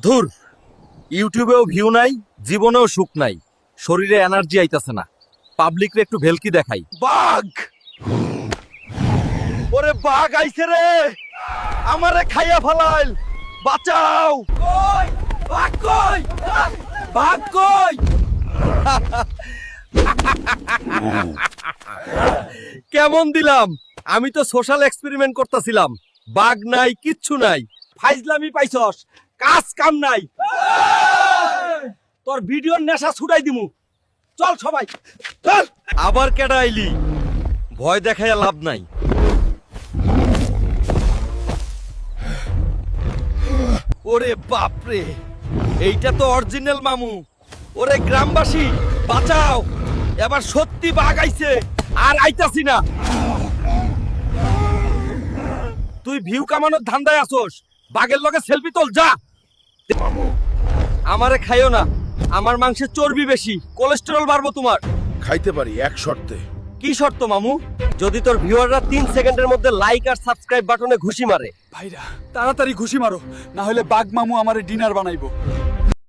ধুর, ইউটিউবেও ভিউ নাই, জীবনেও সুখ নাই, শরীরে এনার্জি আইতাছে না। পাবলিকরে একটু ভেলকি দেখাই। বাঘ! ওরে বাঘ আইছে রে, আমারে খাইয়া ফেলাইল, বাঁচাও! কই বাঘ কই? বাঘ কই? কেমন দিলাম? আমি তো সোশ্যাল এক্সপেরিমেন্ট করতেছিলাম। বাঘ নাই, কিচ্ছু নাই, ফাইজলামি পাইছস, কাজ কাম নাই। তোর ভিডিওর নেশা ছুটাই দিমু। চল সবাই চল। আবার কেডা আইলি? ভয় দেখাইয়া লাভ নাই। ওরে বাপরে, এইটা তো অরিজিনাল মামু। ওরে গ্রামবাসী বাঁচাও, এবার সত্যি বাঘ আইছে, আর আইতাছি না। তুই ভিউ কামানোর ধান্দায় আসোস, বাঘের লগে সেলফি তোল যা। আমারে খাইও না, আমার মাংসে চর্বি বেশি, কোলেস্টেরল বাড়বো তোমার। খাইতে পারি এক শর্তে। কি শর্ত মামু? যদি তোর ভিউয়াররা 3 সেকেন্ডের মধ্যে লাইক আর সাবস্ক্রাইব বাটনে ঘুষি মারে। ভাইরা তাড়াতাড়ি ঘুষি মারো, না হলে বাঘ মামু আমারে ডিনার বানাইবো।